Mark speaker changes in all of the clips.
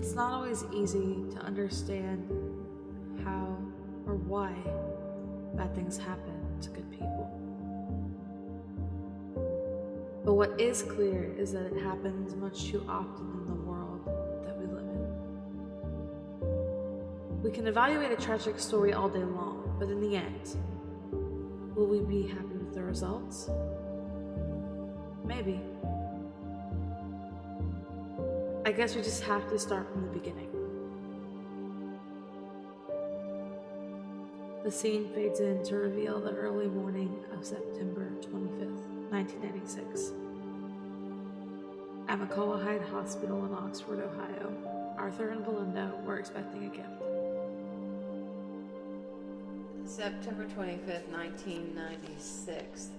Speaker 1: It's not always easy to understand how or why bad things happen to good people. But what is clear is that it happens much too often in the world that we live in. We can evaluate a tragic story all day long, but in the end, will we be happy with the results? Maybe. I guess we just have to start from the beginning. The scene fades in to reveal the early morning of September 25th, 1996. At McCullough Hyde Hospital in Oxford, Ohio, Arthur and Belinda were expecting a gift.
Speaker 2: September 25th, 1996.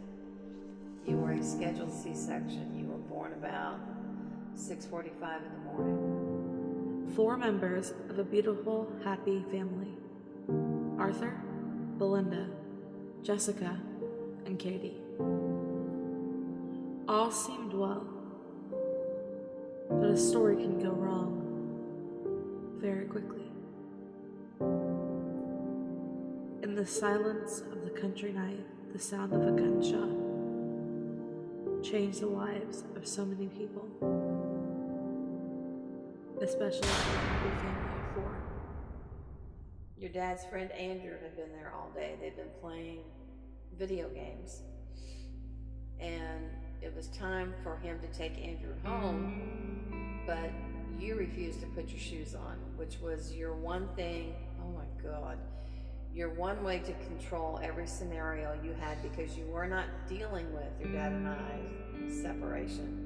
Speaker 2: You were a scheduled C-section. You were born about 6:45 in the morning.
Speaker 1: 4 members of a beautiful, happy family. Arthur, Belinda, Jessica, and Katie. All seemed well, but a story can go wrong very quickly. In the silence of the country night, the sound of a gunshot changed the lives of so many people, especially the happy family of 4.
Speaker 2: Your dad's friend Andrew had been there all day. They'd been playing video games. And it was time for him to take Andrew home, but you refused to put your shoes on, which was your one thing, oh my God, your one way to control every scenario you had, because you were not dealing with your dad and I's separation.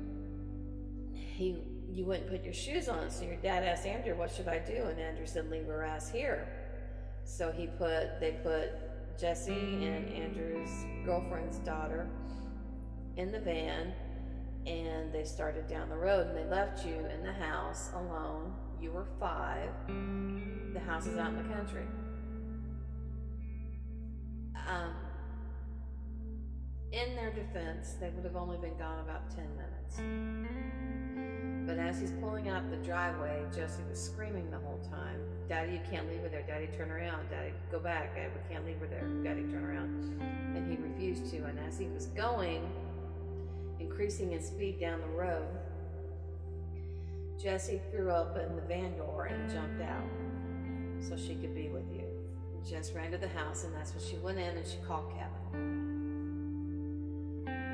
Speaker 2: You wouldn't put your shoes on, so your dad asked Andrew, what should I do? And Andrew said, leave her ass here. So they put Jesse and Andrew's girlfriend's daughter in the van, and they started down the road, and they left you in the house alone. You were 5. The house is out in the country. In their defense, they would have only been gone about 10 minutes. But as he's pulling out the driveway, Jesse was screaming the whole time, Daddy, you can't leave her there. Daddy, turn around. Daddy, go back. Daddy, we can't leave her there. Daddy, turn around. And he refused to. And as he was going, increasing in speed down the road, Jessie threw open the van door and jumped out so she could be with you. Jess ran to the house, and that's when she went in and she called Kevin.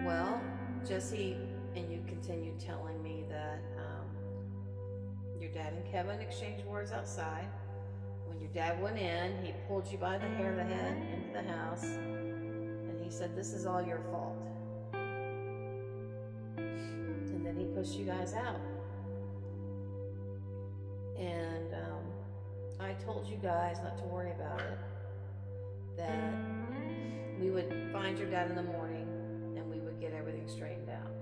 Speaker 2: Well, Jessie and you continued telling me that your dad and Kevin exchanged words outside. When your dad went in, he pulled you by the hair of the head into the house, and he said, this is all your fault. And then he pushed you guys out. And I told you guys not to worry about it, that we would find your dad in the morning and we would get everything straightened out.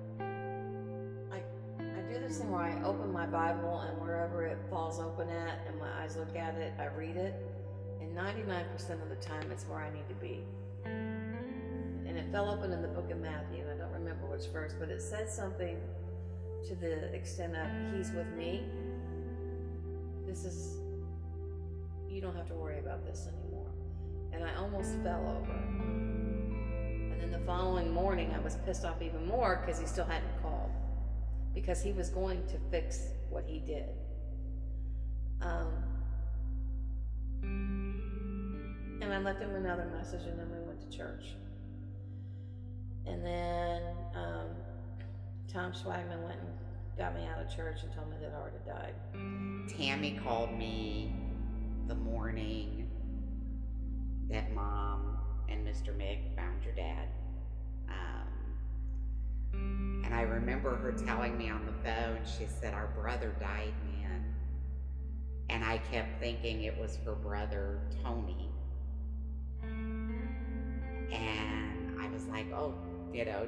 Speaker 2: I do this thing where I open my Bible, and wherever it falls open at and my eyes look at it, I read it, and 99% of the time it's where I need to be. And it fell open in the book of Matthew, and I don't remember which verse, but it said something to the extent of, he's with me. You don't have to worry about this anymore. And I almost fell over. And then the following morning, I was pissed off even more because he still hadn't called, because he was going to fix what he did. And I left him another message, and then we went to church. And then Tom Schwagman went and got me out of church and told me that I already died.
Speaker 3: Tammy called me the morning that Mom and Mr. Mick found your dad. And I remember her telling me on the phone, she said, our brother died, man. And I kept thinking it was her brother, Tony. And I was like, oh,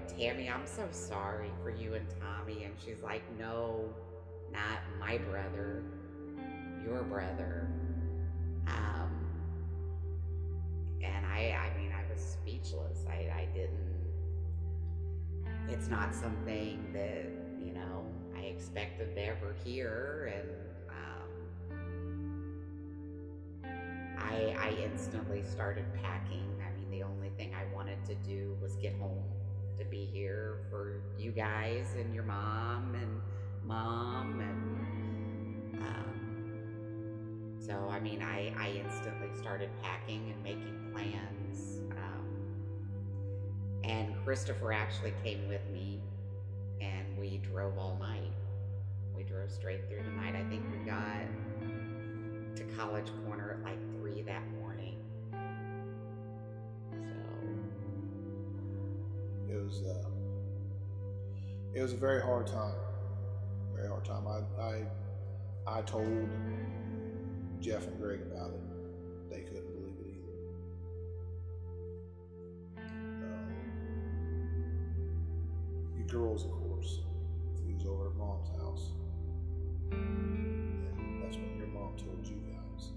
Speaker 3: Tammy, I'm so sorry for you and Tommy. And she's like, no, not my brother, your brother. And I mean, I was speechless. I didn't, it's not something that, I expected to ever hear. And I instantly started packing. I mean, the only thing I wanted to do was get home, to be here for you guys and your mom and so I mean, I instantly started packing and making plans. And Christopher actually came with me, and we drove all night. We drove straight through the night. I think we got to College Corner at like 3 that morning. So
Speaker 4: it was a very hard time. Very hard time. I told Jeff and Greg about it. They couldn't believe it either. You girls, of course, he was over at Mom's house, and that's when your mom told you guys.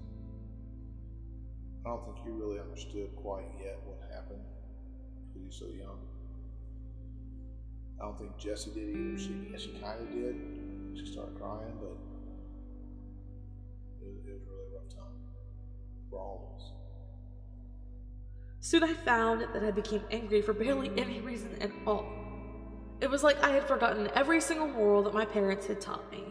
Speaker 4: I don't think you really understood quite yet what happened because you're so young. I don't think Jessie did either. She kind of did. She started crying, but it was a really rough time for all of us.
Speaker 1: Soon I found that I became angry for barely any reason at all. It was like I had forgotten every single moral that my parents had taught me.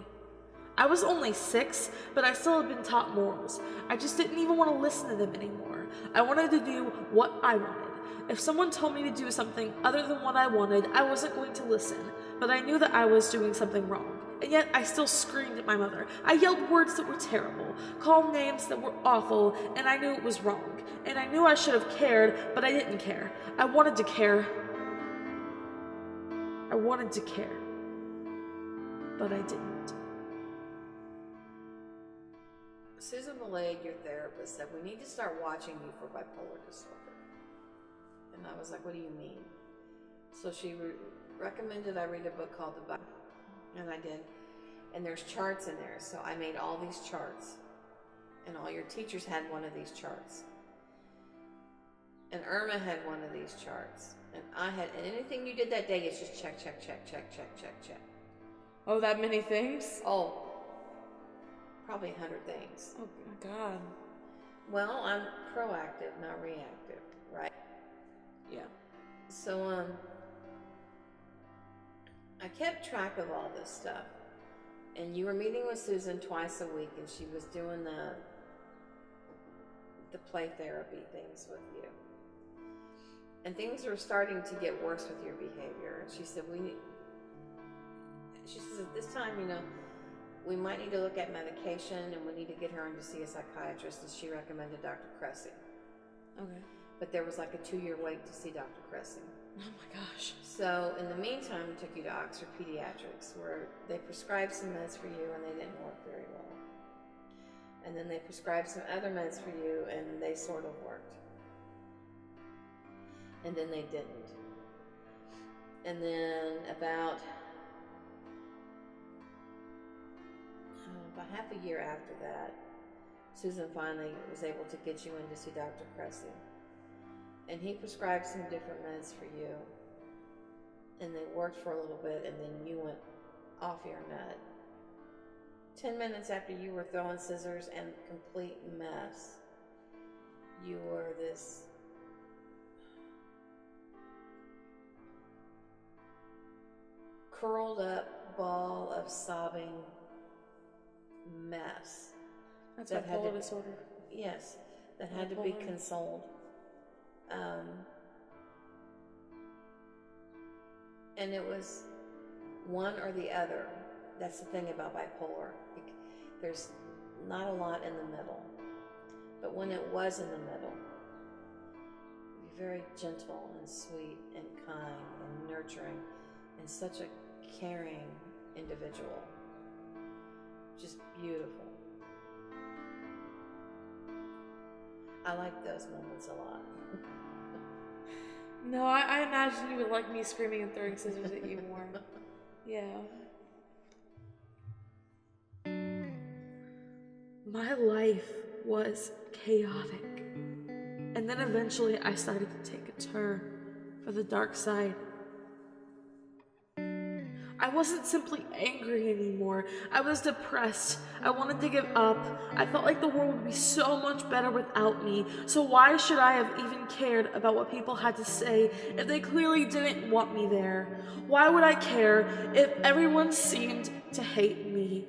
Speaker 1: I was only 6, but I still had been taught morals. I just didn't even want to listen to them anymore. I wanted to do what I wanted. If someone told me to do something other than what I wanted, I wasn't going to listen, but I knew that I was doing something wrong. And yet I still screamed at my mother. I yelled words that were terrible, called names that were awful, and I knew it was wrong. And I knew I should have cared, but I didn't care. I wanted to care. I wanted to care, but I didn't.
Speaker 2: Susan Millade, your therapist, said we need to start watching you for bipolar disorder. And I was like, what do you mean? So she recommended I read a book called The Bible, and I did. And there's charts in there, so I made all these charts. And all your teachers had one of these charts. And Irma had one of these charts. And I had, and anything you did that day is just check, check, check, check, check, check, check.
Speaker 1: Oh, that many things?
Speaker 2: Oh, probably 100 things.
Speaker 1: Oh, my God.
Speaker 2: Well, I'm proactive, not reactive, right?
Speaker 1: Yeah.
Speaker 2: So, I kept track of all this stuff. And you were meeting with Susan twice a week, and she was doing the play therapy things with you. And things were starting to get worse with your behavior. And she said, she says, at this time, we might need to look at medication, and we need to get her in to see a psychiatrist, and she recommended Dr. Cressy.
Speaker 1: Okay.
Speaker 2: But there was like a 2-year wait to see Dr. Cressy.
Speaker 1: Oh my gosh.
Speaker 2: So in the meantime, we took you to Oxford Pediatrics, where they prescribed some meds for you, and they didn't work very well. And then they prescribed some other meds for you, and they sort of worked. And then they didn't. And then about half a year after that, Susan finally was able to get you in to see Dr. Cressy. And he prescribed some different meds for you. And they worked for a little bit, and then you went off your nut. 10 minutes after you were throwing scissors and complete mess, you were this curled up ball of sobbing mess.
Speaker 1: That's
Speaker 2: that had
Speaker 1: bipolar
Speaker 2: to,
Speaker 1: disorder.
Speaker 2: yes, that had to be
Speaker 1: Bipolar.
Speaker 2: consoled. And it was one or the other. That's the thing about bipolar. There's not a lot in the middle. But when it was in the middle, be very gentle and sweet and kind and nurturing and such a caring individual. Just beautiful. I like those moments a lot.
Speaker 1: No, I imagine you would like me screaming and throwing scissors at you more. Yeah. My life was chaotic. And then eventually I started to take a turn for the dark side. I I wasn't simply angry anymore. I was depressed. I wanted to give up. I felt like the world would be so much better without me. So why should I have even cared about what people had to say if they clearly didn't want me there? Why would I care if everyone seemed to hate me?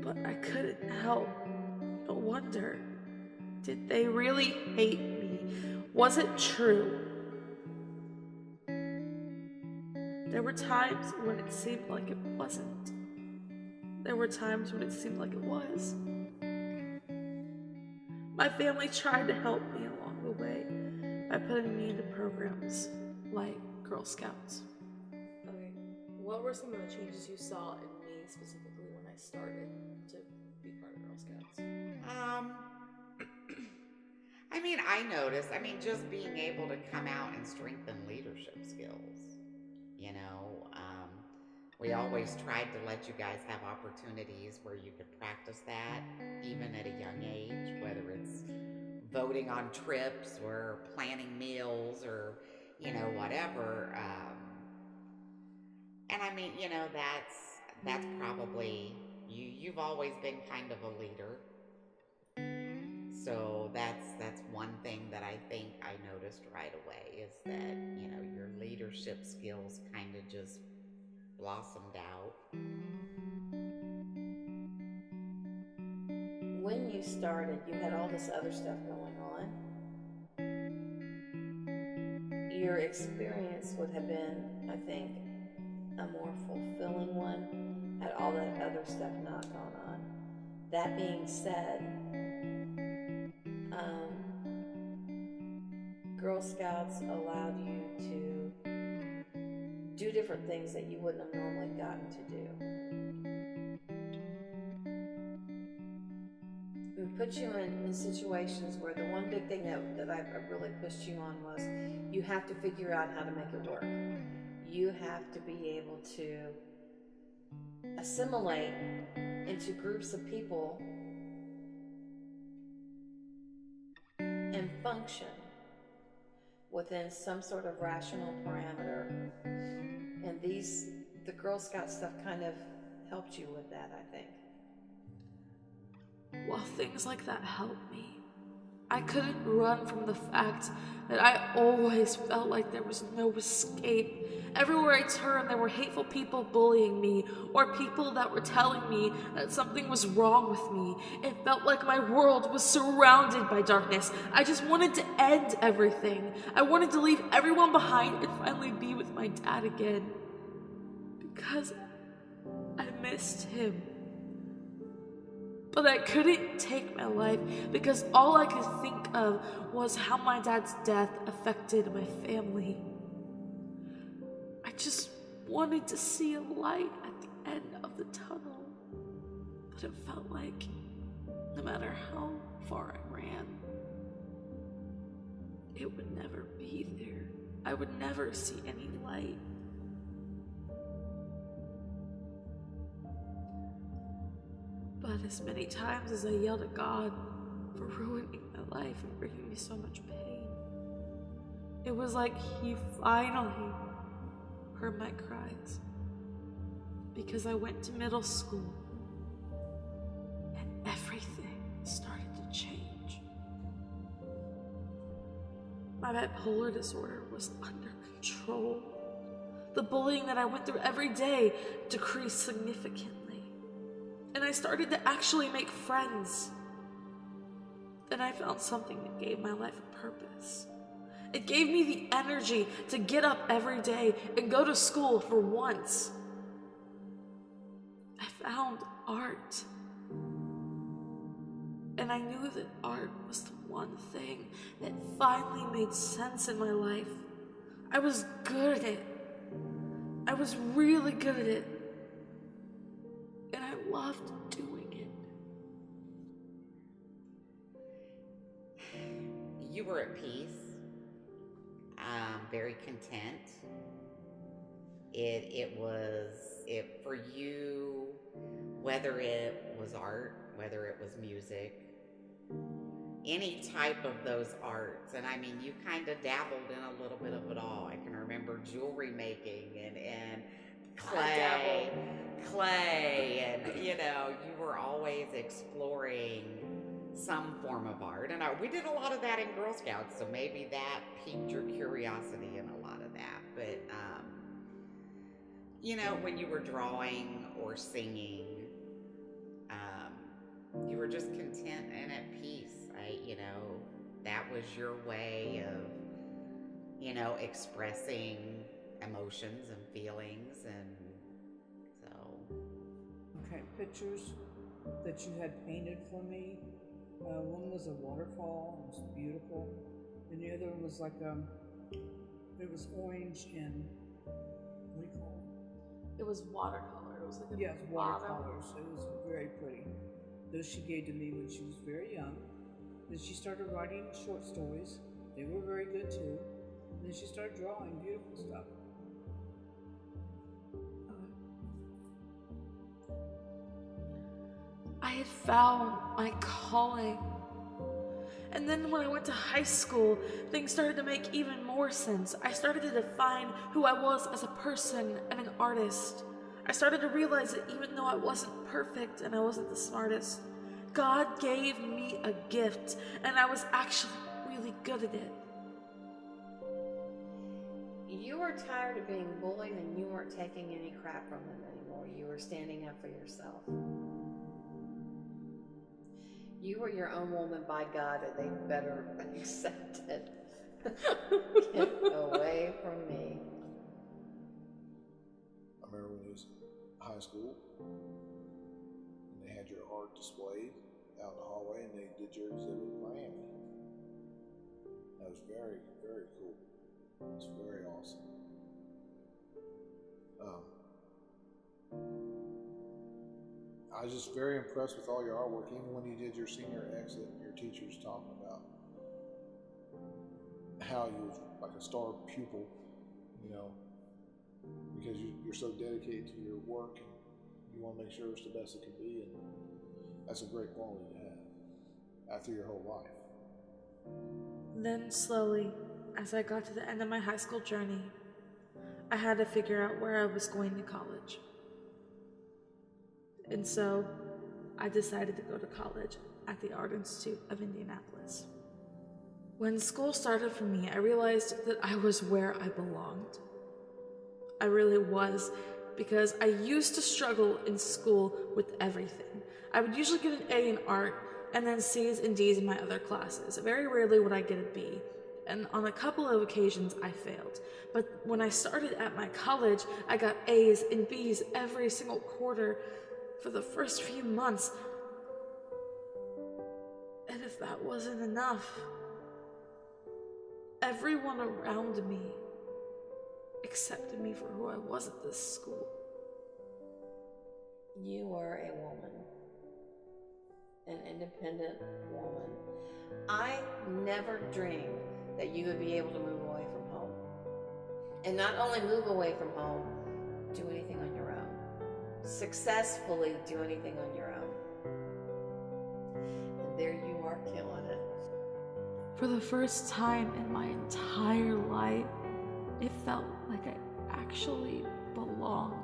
Speaker 1: But I couldn't help but wonder, did they really hate me? Was it true? There were times when it seemed like it wasn't. There were times when it seemed like it was. My family tried to help me along the way by putting me into programs like Girl Scouts.
Speaker 5: Okay, what were some of the changes you saw in me specifically when I started to be part of Girl Scouts?
Speaker 3: I noticed, just being able to come out and strengthen leadership skills. You know, we always tried to let you guys have opportunities where you could practice that even at a young age, whether it's voting on trips or planning meals or, whatever. That's probably you've always been kind of a leader. So that's one thing that I think I noticed right away is that, your leadership skills kind of just blossomed out.
Speaker 2: When you started, you had all this other stuff going on. Your experience would have been, I think, a more fulfilling one had all that other stuff not gone on. That being said, Girl Scouts allowed you to do different things that you wouldn't have normally gotten to do. It put you in situations where the one big thing that I really pushed you on was you have to figure out how to make it work. You have to be able to assimilate into groups of people and function within some sort of rational parameter. And the Girl Scout stuff kind of helped you with that, I think.
Speaker 1: While things like that helped me, I couldn't run from the fact that I always felt like there was no escape. Everywhere I turned, there were hateful people bullying me, or people that were telling me that something was wrong with me. It felt like my world was surrounded by darkness. I just wanted to end everything. I wanted to leave everyone behind and finally be with my dad again. Because I missed him. But I couldn't take my life because all I could think of was how my dad's death affected my family. I just wanted to see a light at the end of the tunnel. But it felt like no matter how far I ran, it would never be there. I would never see any light. But as many times as I yelled at God for ruining my life and bringing me so much pain, it was like he finally heard my cries. Because I went to middle school and everything started to change. My bipolar disorder was under control. The bullying that I went through every day decreased significantly. And I started to actually make friends. Then I found something that gave my life a purpose. It gave me the energy to get up every day and go to school for once. I found art. And I knew that art was the one thing that finally made sense in my life. I was good at it. I was really good at it. And I loved doing it.
Speaker 3: You were at peace, very content. It was for you, whether it was art, whether it was music, any type of those arts. And I mean, you kind of dabbled in a little bit of it all. I can remember jewelry making and clay, and you were always exploring some form of art. And we did a lot of that in Girl Scouts, so maybe that piqued your curiosity in a lot of that. But when you were drawing or singing, you were just content and at peace. That was your way of, expressing emotions and feelings, and so.
Speaker 6: Okay, pictures that you had painted for me. One was a waterfall, it was beautiful, and the other one was like it was orange and what do you call it?
Speaker 1: It was watercolor. It was like a
Speaker 6: Yes, watercolors. It was very pretty. Those she gave to me when she was very young. Then she started writing short stories. They were very good too. And then she started drawing beautiful stuff.
Speaker 1: I had found my calling. And then when I went to high school, things started to make even more sense. I started to define who I was as a person and an artist. I started to realize that even though I wasn't perfect and I wasn't the smartest, God gave me a gift, and I was actually really good at it.
Speaker 2: You were tired of being bullied, and you weren't taking any crap from them anymore. You were standing up for yourself. You were your own woman by God, and they better accept it. Get away from me.
Speaker 4: I remember when he was in high school, and they had your art displayed out in the hallway, and they did your exhibit in Miami. That was very, very cool. It was very awesome. I was just very impressed with all your artwork, even when you did your senior exit, your teachers talking about how you was like a star pupil, because you're so dedicated to your work, and you want to make sure it's the best it can be, and that's a great quality to have after your whole life.
Speaker 1: Then slowly, as I got to the end of my high school journey, I had to figure out where I was going to college. And so I decided to go to college at the Art Institute of Indianapolis. When school started for me, I realized that I was where I belonged. I really was, because I used to struggle in school with everything. I would usually get an A in art and then C's and D's in my other classes. Very rarely would I get a B. And on a couple of occasions, I failed. But when I started at my college, I got A's and B's every single quarter for the first few months. And if that wasn't enough, everyone around me accepted me for who I was at this school.
Speaker 2: You were a woman, an independent woman. I never dreamed that you would be able to move away from home. And not only move away from home, do anything on your own. Successfully do anything on your own. And there you are, killing it.
Speaker 1: For the first time in my entire life, it felt like I actually belonged.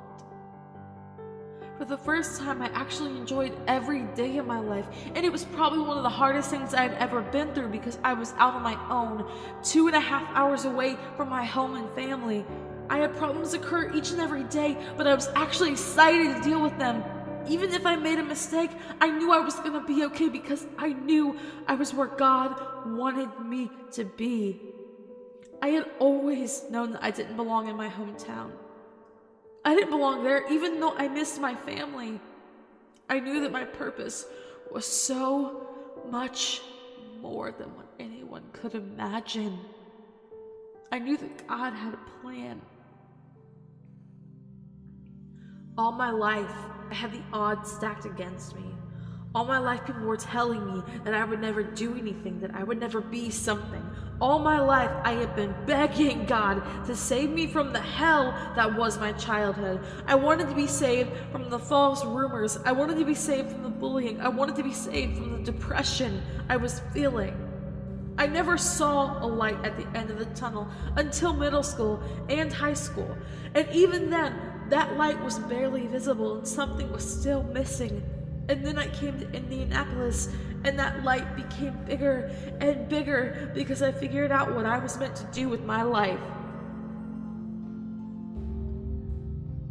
Speaker 1: For the first time, I actually enjoyed every day of my life, and it was probably one of the hardest things I'd ever been through, because I was out on my own, 2.5 hours away from my home and family. I had problems occur each and every day, but I was actually excited to deal with them. Even if I made a mistake, I knew I was going to be okay, because I knew I was where God wanted me to be. I had always known that I didn't belong in my hometown. I didn't belong there, even though I missed my family. I knew that my purpose was so much more than what anyone could imagine. I knew that God had a plan. All my life, I had the odds stacked against me. All my life, people were telling me that I would never do anything, that I would never be something. All my life, I have been begging God to save me from the hell that was my childhood. I wanted to be saved from the false rumors. I wanted to be saved from the bullying. I wanted to be saved from the depression I was feeling. I never saw a light at the end of the tunnel until middle school and high school. And even then, that light was barely visible and something was still missing. And then I came to Indianapolis, and that light became bigger and bigger because I figured out what I was meant to do with my life.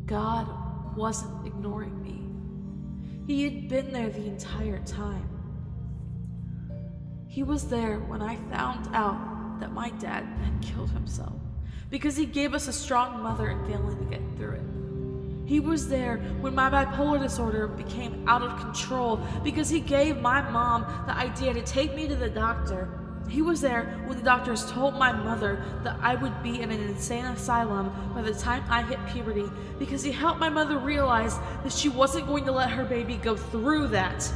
Speaker 1: God wasn't ignoring me. He had been there the entire time. He was there when I found out that my dad had killed himself because he gave us a strong mother and family to get through it. He was there when my bipolar disorder became out of control because he gave my mom the idea to take me to the doctor. He was there when the doctors told my mother that I would be in an insane asylum by the time I hit puberty because he helped my mother realize that she wasn't going to let her baby go through that.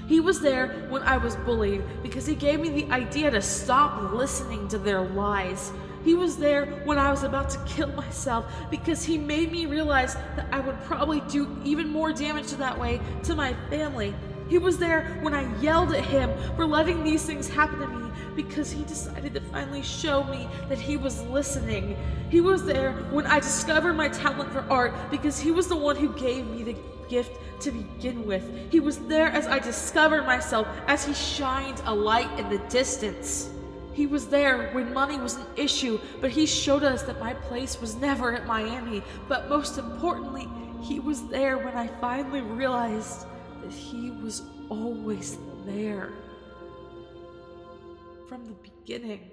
Speaker 1: He was there when I was bullied because he gave me the idea to stop listening to their lies. He was there when I was about to kill myself because he made me realize that I would probably do even more damage that way to my family. He was there when I yelled at him for letting these things happen to me because he decided to finally show me that he was listening. He was there when I discovered my talent for art because he was the one who gave me the gift to begin with. He was there as I discovered myself, as he shined a light in the distance. He was there when money was an issue, but he showed us that my place was never at Miami. But most importantly, he was there when I finally realized that he was always there. From the beginning.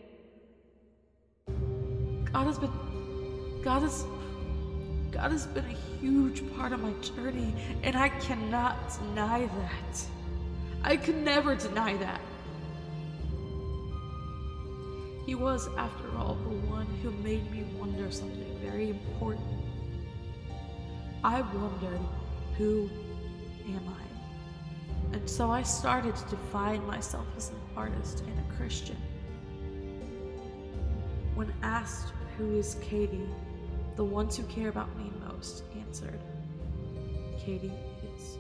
Speaker 1: God has been a huge part of my journey, and I cannot deny that. I could never deny that. He was, after all, the one who made me wonder something very important. I wondered, who am I? And so I started to define myself as an artist and a Christian. When asked, who is Katie, the ones who care about me most answered, Katie is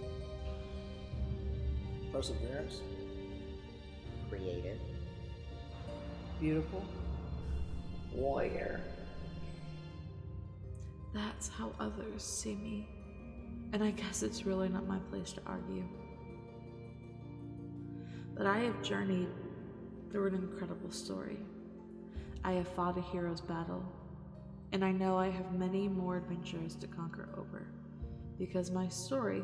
Speaker 4: Perseverance.
Speaker 3: Creative.
Speaker 6: Beautiful.
Speaker 2: Warrior.
Speaker 1: That's how others see me. And I guess it's really not my place to argue. But I have journeyed through an incredible story. I have fought a hero's battle, and I know I have many more adventures to conquer over, because my story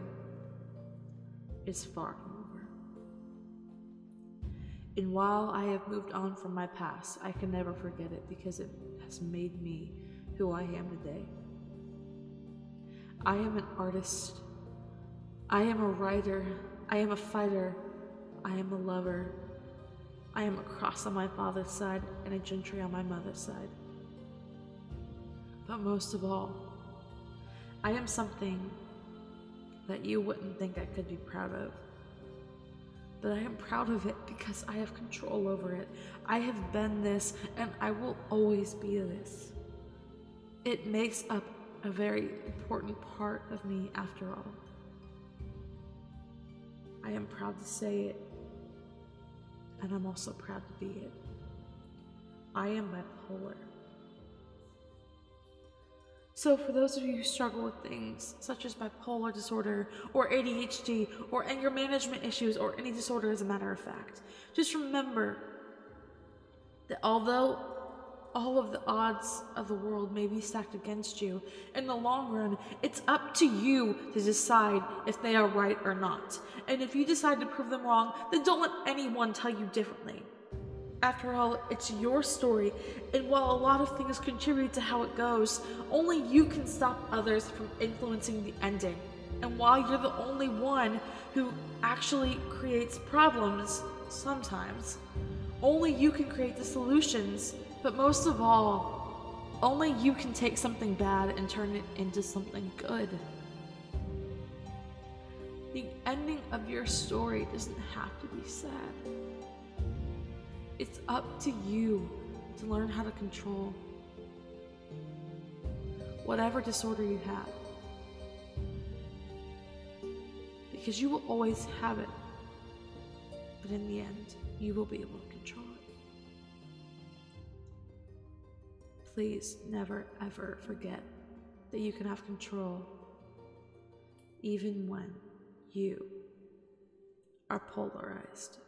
Speaker 1: is far from over. And while I have moved on from my past, I can never forget it because it has made me who I am today. I am an artist. I am a writer. I am a fighter. I am a lover. I am a cross on my father's side and a gentry on my mother's side. But most of all, I am something that you wouldn't think I could be proud of. But I am proud of it because I have control over it. I have been this, and I will always be this. It makes up a very important part of me after all. I am proud to say it, and I'm also proud to be it. I am bipolar. So for those of you who struggle with things such as bipolar disorder or ADHD or anger management issues or any disorder as a matter of fact, just remember that although all of the odds of the world may be stacked against you, in the long run, it's up to you to decide if they are right or not. And if you decide to prove them wrong, then don't let anyone tell you differently. After all, it's your story, and while a lot of things contribute to how it goes, only you can stop others from influencing the ending. And while you're the only one who actually creates problems, sometimes, only you can create the solutions, but most of all, only you can take something bad and turn it into something good. The ending of your story doesn't have to be sad. It's up to you to learn how to control whatever disorder you have. Because you will always have it. But in the end, you will be able to control it. Please never ever forget that you can have control even when you are polarized.